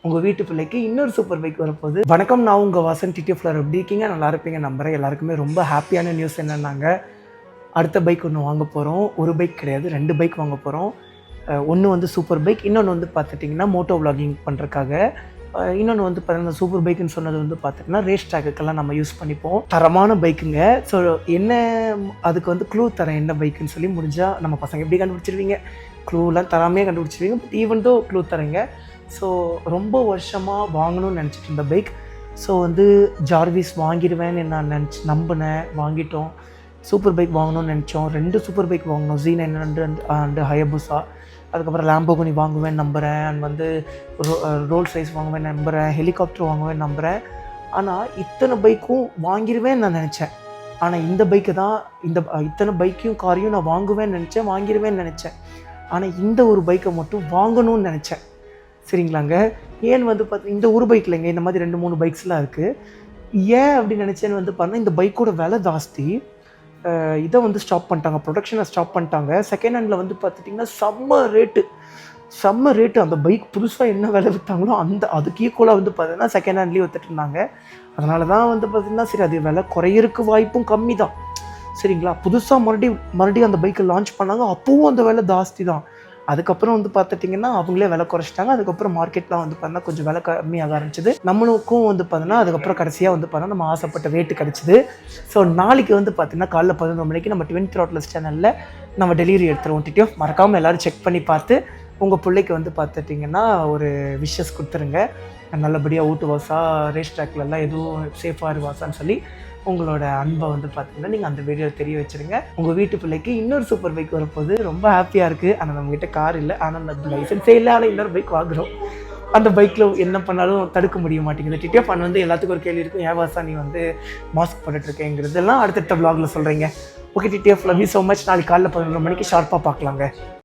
உங்கள் வீட்டு பிள்ளைக்கு இன்னொரு சூப்பர் பைக் வரப்போகுது. வணக்கம், நான் உங்கள் வாசன் டிடிஎஃப்ல எப்படி இருக்கீங்க? நல்லா இருப்பீங்க நம்புறேன். எல்லாருக்குமே ரொம்ப ஹாப்பியான நியூஸ் என்னன்னாங்க, அடுத்த பைக் ஒன்று வாங்க போகிறோம். ஒரு பைக் கிடையாது, 2 பைக் வாங்க போகிறோம். ஒன்று வந்து சூப்பர் பைக், இன்னொன்று வந்து பார்த்துட்டிங்கன்னா மோட்டோ விளாகிங் பண்ணுறதுக்காக. இன்னொன்று வந்து பார்த்தீங்கன்னா சூப்பர் பைக்குன்னு சொன்னது வந்து பார்த்துட்டிங்கன்னா ரேஸ் ட்ராக்குக்கெல்லாம் நம்ம யூஸ் பண்ணிப்போம். தரமான பைக்குங்க. ஸோ என்ன அதுக்கு வந்து க்ளூ தரேன் என்ன பைக்குன்னு சொல்லி. முடிஞ்சால் நம்ம பசங்க எப்படி கண்டுபிடிச்சிருவீங்க, க்ளூலாம் தராமே கண்டுபிடிச்சிருவீங்க. பட் ஈவன் தோ க்ளூ தரேங்க. ஸோ ரொம்ப வருஷமாக வாங்கணும்னு நினச்சிட்டு இருந்த பைக். ஸோ வந்து ஜார்விஸ் வாங்கிடுவேன்னு நான் நம்பினேன், வாங்கிட்டோம். சூப்பர் பைக் வாங்கணும்னு நினச்சோம். 2 சூப்பர் பைக் வாங்கினோம், Z900 அண்டு ஹயபுசா. அதுக்கப்புறம் லாம்போகினி வாங்குவேன் நம்புகிறேன். அண்ட் வந்து ரோல்ஸ் ரைஸ் வாங்குவேன் நம்புகிறேன். ஹெலிகாப்டர் வாங்குவேன் நம்புகிறேன். ஆனால் இத்தனை பைக்கும் வாங்கிடுவேன்னு நான் நினச்சேன். ஆனால் இந்த பைக்கு தான் இத்தனை பைக்கையும் காரையும் நான் வாங்குவேன்னு நினச்சேன், வாங்கிடுவேன்னு நினச்சேன். ஆனால் இந்த ஒரு பைக்கை மட்டும் வாங்கணும்னு நினச்சேன். சரிங்களாங்க. ஏன் வந்து இந்த ஒரு பைக் இல்லைங்க, இந்த மாதிரி 2-3 பைக்ஸ்லாம் இருக்குது. ஏன் அப்படி நினச்சேன்னு வந்து பார்த்தா, இந்த பைக்கோட விலை ஜாஸ்தி. இதை வந்து ஸ்டாப் பண்ணிட்டாங்க, ப்ரொடக்ஷனை ஸ்டாப் பண்ணிட்டாங்க. செகண்ட் ஹேண்டில் வந்து பார்த்துட்டிங்கன்னா செம்ம ரேட்டு. அந்த பைக் புதுசாக என்ன விலை விற்றாங்களோ அதுக்கு ஈக்குவலாக வந்து பார்த்தீங்கன்னா செகண்ட் ஹேண்ட்லேயே விற்றுட்டு இருந்தாங்க. அதனால தான் வந்து பார்த்திங்கன்னா சரி, அது விலை குறையிறதுக்கு வாய்ப்பும் கம்மி தான். சரிங்களா. புதுசாக மறுபடியும் அந்த பைக்கை லான்ச் பண்ணாங்க, அப்போவும் அந்த விலை ஜாஸ்தி தான். அதுக்கப்புறம் வந்து பார்த்துட்டிங்கன்னா அவங்களே விலை குறைச்சிட்டாங்க. அதுக்கப்புறம் மார்க்கெட்லாம் வந்து பார்த்தீங்கன்னா கொஞ்சம் விலை கம்மியாக ஆரம்பிச்சிது. நம்மளுக்கும் வந்து பார்த்தீங்கன்னா அதுக்கப்புறம் கடைசியாக வந்து பார்த்தீங்கன்னா நம்ம ஆசைப்பட்ட ரேட்டு கிடச்சிது. ஸோ நாளைக்கு வந்து பார்த்தீங்கன்னா காலைல 11 மணிக்கு நம்ம ட்வின் த்ராட்லஸ் சேனலில் நம்ம டெலிவரி எடுத்துருவோம். டிடிஎஃப் மறக்காமல் எல்லோரும் செக் பண்ணி பார்த்து உங்கள் பிள்ளைக்கு வந்து பார்த்துட்டிங்கன்னா ஒரு விஷஸ் கொடுத்துருங்க. நல்லபடியாக ஊட்டுவாசா, ரேஸ் ட்ராக்லலாம் எதுவும் சேஃபாக இருவாசான்னு சொல்லி உங்களோட அன்பை வந்து பார்த்தீங்கன்னா நீங்கள் அந்த வீடியோ தெரிய வச்சுருங்க. உங்கள் வீட்டு பிள்ளைக்கு இன்னொரு சூப்பர் பைக் வரப்போது. ரொம்ப ஹாப்பியாக இருக்குது. ஆனால் நம்மகிட்ட கார் இல்லை, ஆனால் அந்த லைசன்ஸே இல்லை. ஆனால் இன்னொரு பைக் வாங்குகிறோம். அந்த பைக்கில் என்ன பண்ணாலும் தடுக்க முடிய மாட்டேங்குது. டிடிஎஃப் வந்து எல்லாத்துக்கும் ஒரு கேள்வி இருக்கும், ஏன் வாசா நீ வந்து மாஸ்க் போட்டுட்ருக்கேங்கிறதெல்லாம் அடுத்தடுத்த வ்ளாகில் சொல்கிறீங்க. Okay TTF, love you so much. நாளைக்கு காலைல 11 மணிக்கு ஷார்ப்பாக பார்க்கலாங்க.